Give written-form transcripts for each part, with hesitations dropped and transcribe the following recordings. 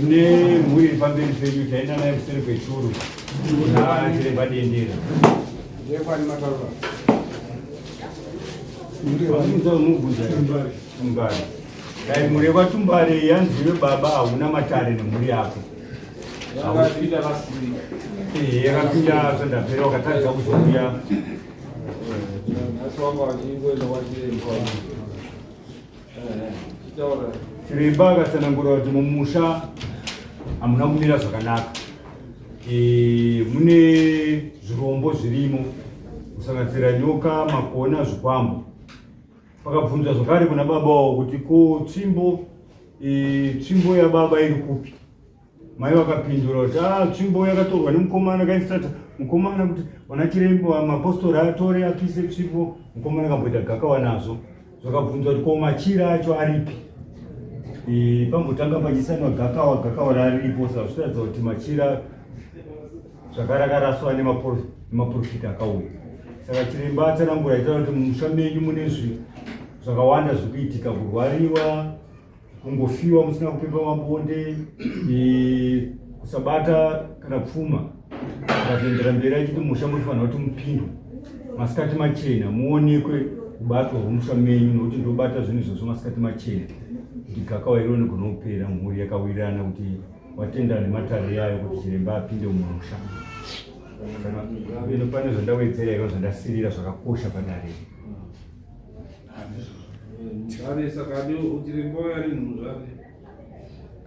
ne muri pamberi penyu taenda naye kuseri kwechuru na chiremba dendera ndekwani makarura munza unobvunza tumbare dai mureva tumbare yanziwe baba hauna matare nemhuri yako yakapinda sondapera wakatadza kuzouya chiremba akatsanangura kuti mumusha hamuna kumira zvakanaka, mune zvirombo zvirimo kusanganisira nyoka, makona, zvikwambo. Pakabvunzwa zvakare kuna baba wavo kuti ko tsvimbo yababa iri kupi? Mai vakapindura kuti tsvimbo yakatorwa nemukomana kainstata mukomana kuti wana chiremba mapostori atore apise tsvimbo. Mukomana akamboita gakawa nazvo. Zvakabvunzwa kuti ko machira acho aripi? Pambotanga pachisanwa gakawa raripo, sazvitaridza kuti machira zvakarakaraswa nemaprofita akauya. Saka chiremba atsanangura aitaura kuti mumusha menyu mune zvakawanda zvikuitika, kurwariwa, kungofiwa musina kupepa mabonde, kusabata kana pfuma. Akazoendera mberi achiti musha munofanira kuti mupindwe masikati machena, muonekwe kubatwa kwomusha menyu, nokuti ndobata zvinhu izvozvo masikati machena, kuti gakawa iro nogona kupera, mhuri yakawirirana kuti watenda nematare yayo kuti chiremba apinde mumusha. Bino pane zvandawedzera iro zvandasirira zvakakosha padare.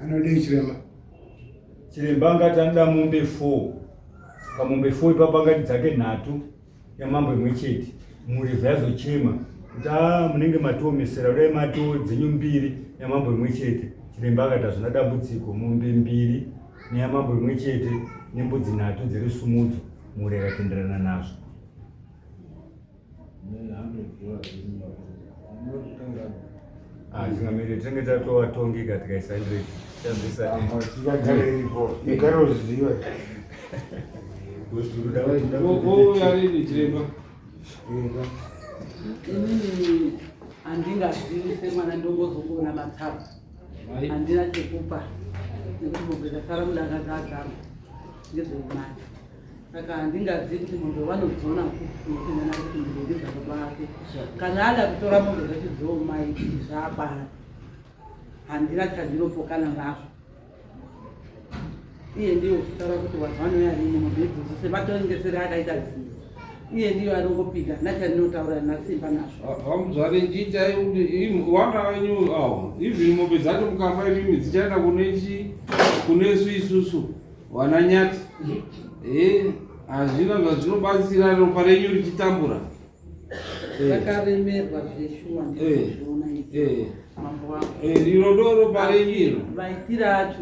Anodei chiremba? Chiremba angati anoda mombe 4. Pamombe 4 ipapo angati dzake 3 yamambo imwe chete. Mureza yazochema kuti munenge matoomesera, dai mato dzenyu 2 yamambo imwe chete. Chiremba akati hazvina dambudziko, mombe 2 neyamambo imwe chete nembudzi 3 dziri sumudzo. Muri akatenderana nazvo. Tingamiri tinenge tatova tongeka tikaisa iwe tambisa tikagaripo ikaroziva yarini chiremba inini handingazivi semwana ndongozongona matsapu, handina chekupa nekuti mombe dzasara mudanga dzagama ngezveimani. Saka handingazivi kuti mombe vanodzona kupindana kuti mbiri dzakabake. Kana ada kutora mombe zachidzomai zvabara, handina chandinopokana nazvo. Iye ndiyo kutaura kuti vanhu vanoyarini mombe idzodzo sematongesere akaita zivo. Iye ndiyo anongopinda nachandinotaura nasimba nazvo. Vamuzvare njiitai kuti wanga wenyu ivhiri mombe dzacho mukafa imimi dzichaenda kunesu isusu wananyati. Hazvina zvazvinobatsira ropa renyu richitambura. Vakaremerwa zveshuwa ndizvona izvi mambo wangu. Riro ndo ropa renyu iro. Maitiro acho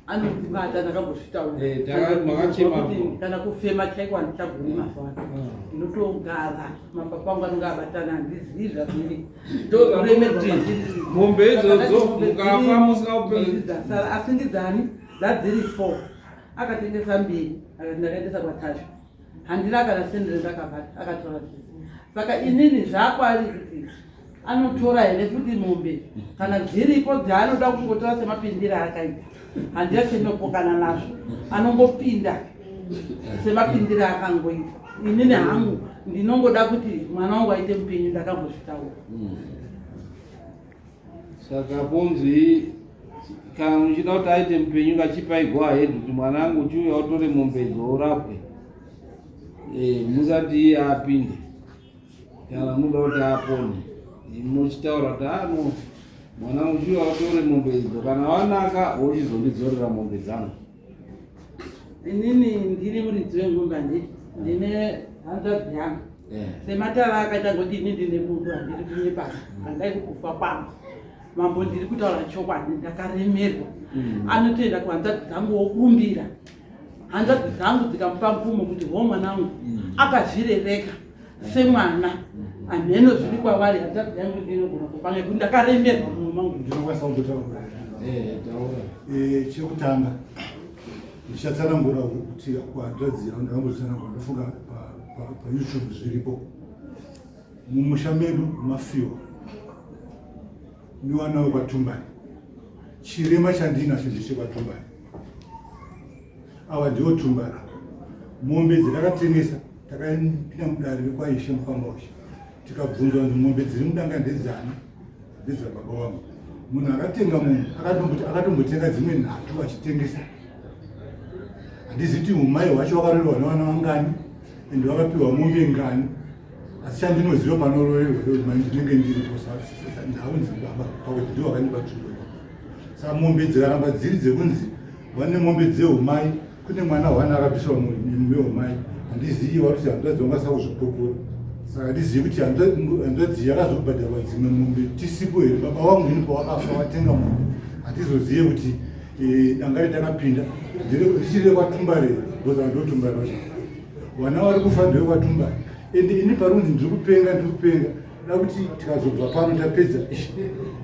anondirwadza ndakambozvitaura. Kana kufema chaiko handichagoni mazuva ano. Ndinotogara mapapa angu anonga abatana, handizivi zvazviri. Ndokuremerwa mombe idzodzo mukafa musina kupedzisara, asi ndidzani dzadziri 4. Akatengesa 2 akati ndakaendesa kwatasha, handina kana sendere ndakabata, akatora zvese. Saka inini zvakwari kuti anotora here futi mombe kana dziripo dzaanoda kungotora semapindira akaita, handina chendinopokana nazvo. Anongopinda semapindira akangoita. Inini hangu ndinongoda kuti mwana wangu aite mupenyu, ndakambozvitaura. Saka bonzi kana muchida kuti aite mupenyu ngachipai go ahead kuti mwana wangu chiuya utore mombe dzoorapwe. Musati iye apinde. Kana muda kuti apone, muchitaura kuti mwana wangu chiuya utore mombe idzo, kana wanaka wochizondidzorera mombe dzangu. Inini ndiri muridzi wengombe, ndine hanzvadzi yangu. Sematara akaita ngoti ini ndine bundu handiri kunye pasi, handai kufa kwangu. Mambo ndiri kutaura chokwadi, ndakaremerwa. Anotoenda kuhanzvadzi dzangu wokumbira. Hanzvadzi dzangu dzikamupa mvumo kuti mwana wangu akazvirereka semwana, ameno zviri kwavari. Hanzvadzi yangu ndinogona kupa ngekuti ndakaremerwa mumwe mangu. ndinokwanisa kungotaura chekutanga ndichatsanangura kuti kuhanzvadzi yangu ndakambozitsanangura, ndofunga paYouTube zviripo. Mumusha medu mafiwa niwana wekwaTumbani chirema chandinacho ndechekwaTumbari. Ava ndivo Tumbara. Mombe dzatakatengesa takapinda mudare rekwaishe mukambaushi tikabvunzwa kuti mombe dziri mudanga ndedzani, ndedzababa wangu. Munhu akatenga munhu akatombotenga dzimwe 3 achitengesa. Handizivi kuti umai hwacho wakarorerwa nevana vangani ende vakapiwa mombe ngani, asi chandinoziva panororerwa ndinenge ndiripo ndaunzi baba pakuti ndiwo vakandipa nzvimbo. Saka mombe dzikaramba dziri dzekunzi vane mombe dzeumai, kune mwana wana akapiswa mumwe weumai, handizivi kuti hanzvadzi vangasava kuzvipopora. Saka handizivi kuti hanzvadzi yakazobhadharwa dzimwe mombe tisipo here. Baba wangu ini pawakafa watenga mombe, handizozive kuti danga retakapinda richiri kwaTumbari because ndoTumbari wacho. Vana vari kufa ndevekwaTumbari ende ini parunzi ndiri kupenga da kuti tikazobva pano tapedza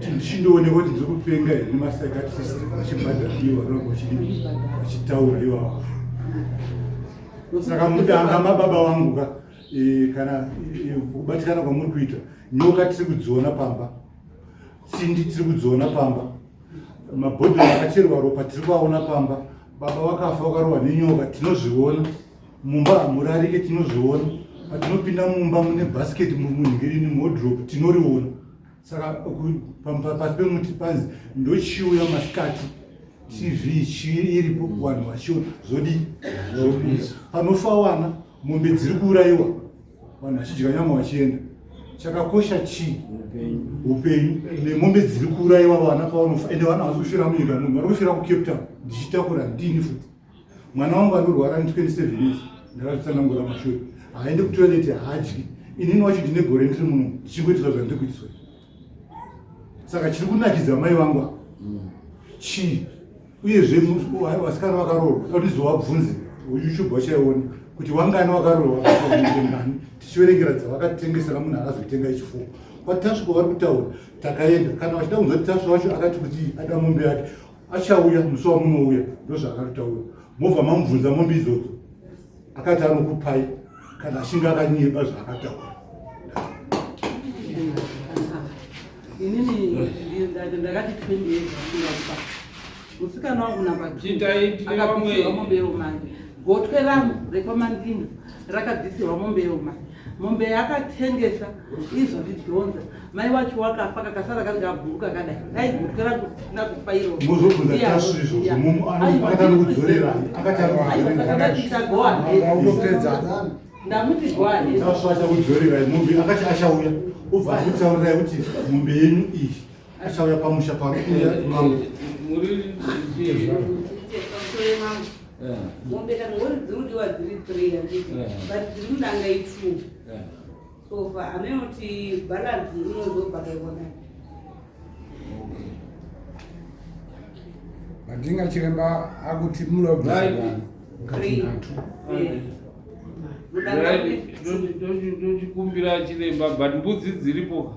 tichindoonekwa kuti ndiri kupenga here nemasaikatist vachibhadhara ivo vanonga vachitaura ivavo. Saka mudanga mababa vangu kana kubatikana kwamuri kuita, nyoka tiri kudziona pamba, tsindi tiri kudziona pamba, mabhodhoro akacherwa ropa tiri kuaona pamba, baba wakafa wakarohwa nenyoka tinozviona, mumba hamurarike tinozviona, patinopinda mumba mune bhasiketi munhingirini muhodhiropu tinoriona. Saka pasi pemuti panzi ndochiuya masikati TV iripo vanhu vachiona zvodii panofa wana mombe dziri kuurayiwa vanhu vachidya nyama vachienda. Chakakosha chii? Upenyu. Nemombe dziri kuurayiwa vana pavanofa ende vana havasi kufira munyika muno, vari kufira kuCape Town. Ndichitakura ndini futi. Mwana wangu anorwara ne 27 years ndakazvitsanangura mashori, haaende kutoileti, haadyi. Inini wacho ndine gore ndiri muno ndichingoitiswa zvandiri kuitiswa. Saka chiri kunakidza mai vangu chii? Uyezve vasikana vakaroorwa andizovabvunze YouTube vachaiona kuti wangani wakaroorwa ngani, tichiverengera dzavakatengesera munhu akazotenga ichifuwo. Kwatasvika vari kutaura takaenda, kana vachida kunzwa kuti tasvi wacho akati kuti ada mombe yake achauya musi wamunouya, ndozvaakatotaura. Mobva mamubvunza mombe idzodzo akati anokupai kana achinge akanyeba zvaakataura. Inini ndakati 20 years musikana wangu namba 2 akabvisirwa mombe yeumai. Gotwe rangu rekwamandini rakabvisirwa mombe yeumai. Mombe yakatengesa izondidhonza. Mai wacho wakafa kakasara kari kabhuruka kadai. Dai gotwe rangu nakufa iro. Muzobvunza tasu izvozvo akatanga kudzorera ndamuti goahead. Tasu achakudzorera mombe akati achauya ubva akutaurirai kuti mombe yenyu iyi achauya pamusha pakuuya mambo. Mombe kana uri dziridiwa dziri 3 handiti but dziri mudanga i2 so fa anoti balance inozobva kaibona. Madinga chiremba akuti mulobva ndochikumbira chiremba but mbudzi dziripo,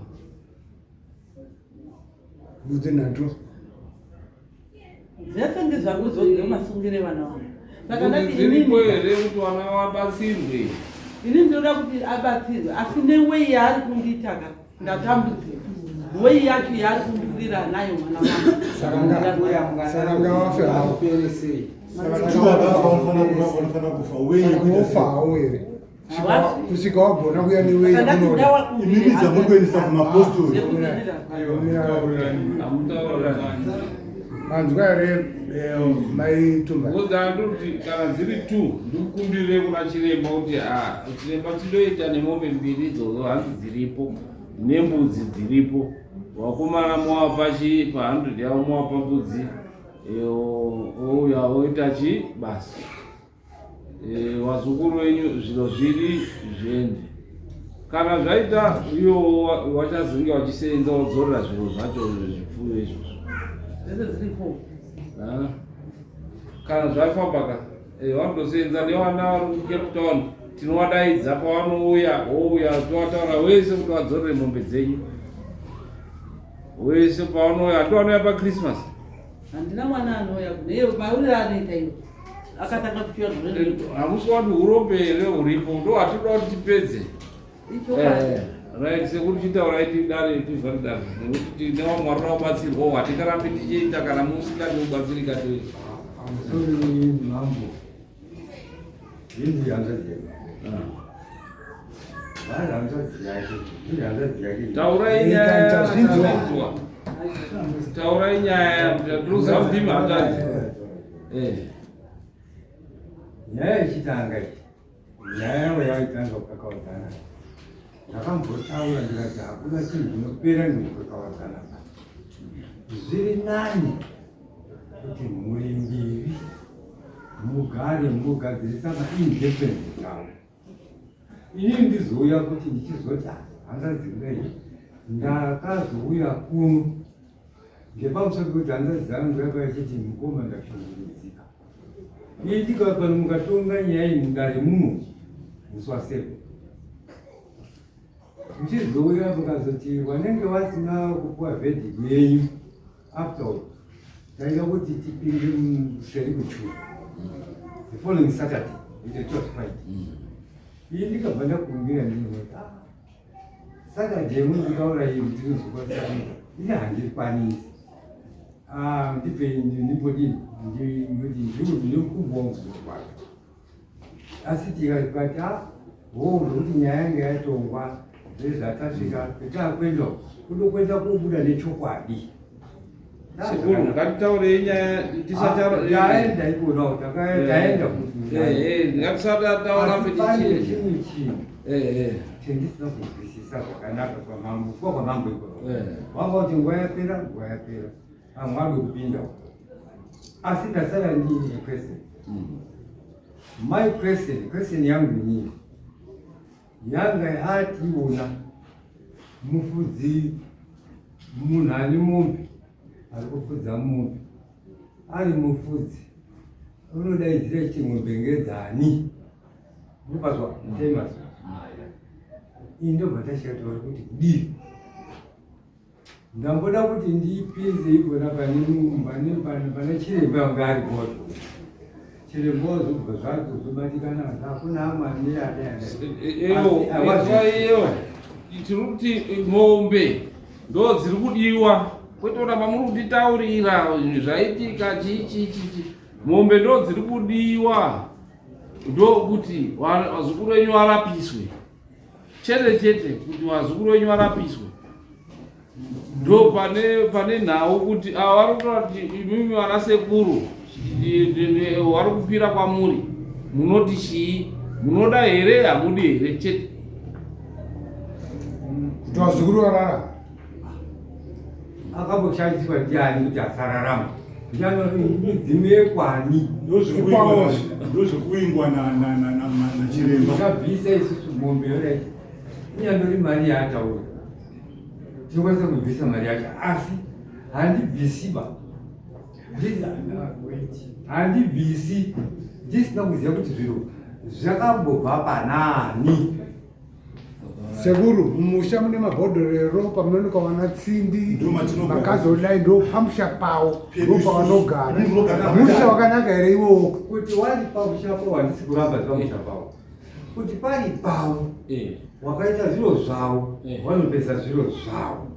mbudzi 3 dzese ndizvangu zodze masungire vana vangu. Saka ndati dziripo here kuti vana vabatsirwe. Ini ndinoda kuti abatsirwe asi newei yaari kunditaka ndatambudzika. Wei yacho yaari kundikwira nayo mwana wangu. Saka ngawafe hauperese. Vanofana kufa wei kufa hauere. Kusvika wagona kuya newei yamunoda. Imini dzamukuendesa kumapostori. Manzwa here maitumba. Ndoti kana dziri 2 ndikukumbire kuna chiremba kuti chiremba chindoita nemombe 2 idzodzo hanzi dziripo nembudzi dziripo. Wakomana mwapa pa 100 yavo mwapa mbudzi ouya oita chi basi. Wazukuru wenyu zviro zviri zvende. Kana zvaita iwo wachazenge wachisenza wodzorera zviro zvacho zvipfuyo izvozvo. Kana zvafamba vandosenza nevana vari kuCape Town tinovadaidza pavanouya tovataura wese kuti vadzorere mombe dzenyu wese pavanouya. Hativanouya paChristmas, handina mwana anouya kuneyo mauriro anoita iyo akatanga kupiwa hamusi wati urombe here huripo, ndo hatinoda kuti tipedze. right sekuti chitaura iti dare tivharidari nekuti tine wamwarira ubatsirwa hwatikarambi tichiita kana musikati ubatsirika tiri Sorry, mambo. Hindi hanzazi yake. Bali hanzazi yake. Hindi hanzazi yake. Taura inyaya taura inyaya ndruza mdima hanzazi. Nyaya ichitanga ichi. Nyaya yaitanga ukakawadzana. Ndakambotaura ndikati hakuna chinhu chinopera nekukakawadzana. Zviri nani kuti mhuri mbiri mugare mugadzirisa maindependent avo. Ini ndizouya kuti ndichizoti hanzazi kudai ndakazouya kuno ngepamusoro pekuti hanzazi dzangu yanga ichiti mukoma ndashungurudzika. Ini ndikapa mukatonga nyaya iyi mugare muno muswasepo. Muchizouya mukazoti wanenge wasina kupuwa verdict yenyu afterward. Taida kuti tipinde museri kuchura. The following Saturday, it's a church fight. Ini ndikabva ndakumbira ndinoti Saturday mundikaura iyi kuti ndizokwanisa ini handikwanisi. Ndipodini ndikuti ndikubva muzokwaza. Asi tikati kuti nyaya yange yatongwa zvezvatasvika petakwenda kudokwenda kobuda nechokwadi. Sekuru ngatitaure nyaya tisataenda ikona takaenda ngatisataura petichi tendisina kuzwisisa zvakanaka kwamambo ikona wanga kuti nguva yapera hamwadi kupinda asi ndasara ndiine question. My question yangu ni yanga yati iwona mufudzi munhu ane mombe ari kufudza mombe ari mufudzi unodaidzira chiti mombe ngedzani mupazwa famous ini ndobva tashataura kuti kudii ndamboda kuti ndiipinze ikona pane chiremba wanga ari koto chiremba wazobva zvadzo zobatikana hakuna amwani iyo tiri kuti mombe ndo dziri kudiwa kwete kuramba muri kutitaurira zvaitika chichi mombe ndo dziri kudiwa ndokuti wazukuru wenyu warapiswe chete kuti wazukuru wenyu warapiswe ndo pane nhau kuti ava vari kutaura kuti imimi vana sekuru vari kupira kwamuri munoti chii munoda here hamudi here chete kuti wazukuru varara akamboshandiswa ndiani kuti asararama ndimidzime kwani ndozvekuingwa nachiremba akabvisa isusu mombe yonaiti inyandori mari yaataura tinokwanisa kubvisa mari yacho asi handibvisiba handibvisi ndisina kuziva kuti zviro zvakambobva panani. Sekuru, mumusha mune mabhodhorero pamenoka wana tsindi makazodai ndo pamusha pawo ndo pawanogara musha wakanaka here iwowo kuti wari pamusha pawo handisi kuramba pamusha pawo kuti pari pawo wakaita zviro zvavo vanopesa zviro zvavo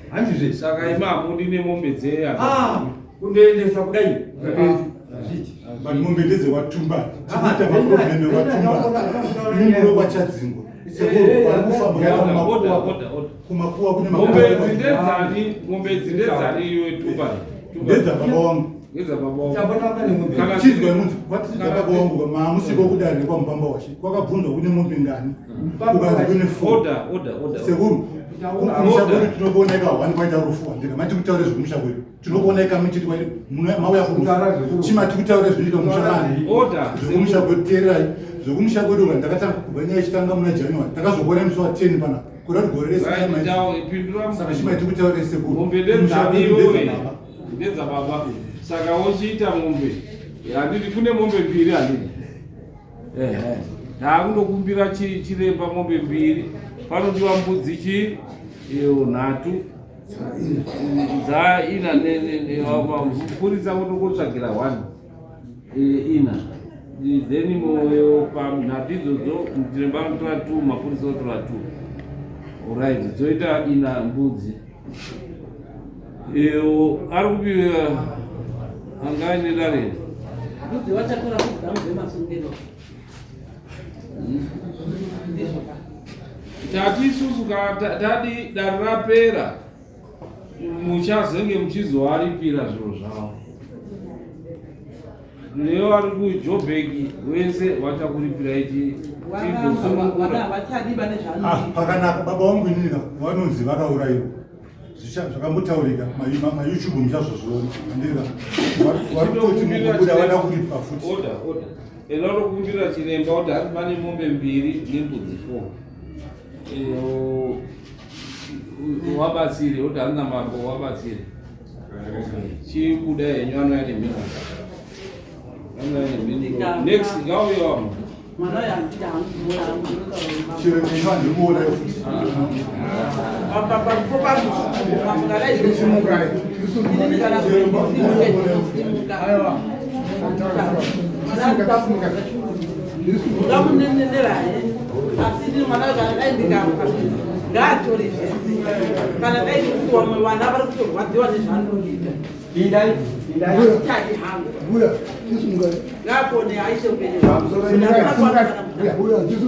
handizve saka ima hamudi nemombe dzeya kundoendesa kudai mombe ndedzewatumba tikuita maprobleme watumba mumuro wachadzingwa kumakuwa kune mombe dzindedzani iwe tumba ndedza baba wangu chizwa imunzi kwatidza baba wangu mamusiko kudari kwamupamba washi kwakabvunzwa kune mombe ngani ukanzi kune sekuru kumusha kwedu tinokuoneka wani kwaita rufu wandika mati kutaure zvekumusha kwedu tinokuoneka muchiti mauya kurufu chimati kutaure zvinoita mushamani zvekumusha kwedu teererai zvekumusha kwedu ndakatanga kubva nyaya ichitanga muna january takazokuona musi wa 10 pana kuda kuti gore resaka chimaiti kutaure sekuru ndedza baba saka wochiita mombe handiti kune mombe mbiri handiti ndakundokumbira chiremba mombe mbiri panodiwa mbudzi nhatu dzaina mupurisa kutokotsvagira 1 ina then nhatu idzodzo chiremba anotora 2 mapurisa otora 2 Alright, dzoita ina mbudzi. Iyo ari kupiwa angaenera rero. Mbudzi vachatora kudhamu zvemasungiro. Ndizvo ka. Tati isusu tadi danho rapera muchazenge muchizoaripira zviro zvavo. Leo ari kuJoburg wese vachakuripira ichi pakanaka baba vangu inika vanonzi vakaurayiwa zvakambotaurika mayoutube muchazozviona andika varikutoti mukubuda vada kuripa futi ena rokumbira chiremba kuti ari pane mombe 2 nembudzi 4 wabatsire kuti harina mambo wabatsire chibuda yenyu anoya nemhino next ngauyo Mana yang tidak murah, chero neno andikuonayo futi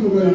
Buya,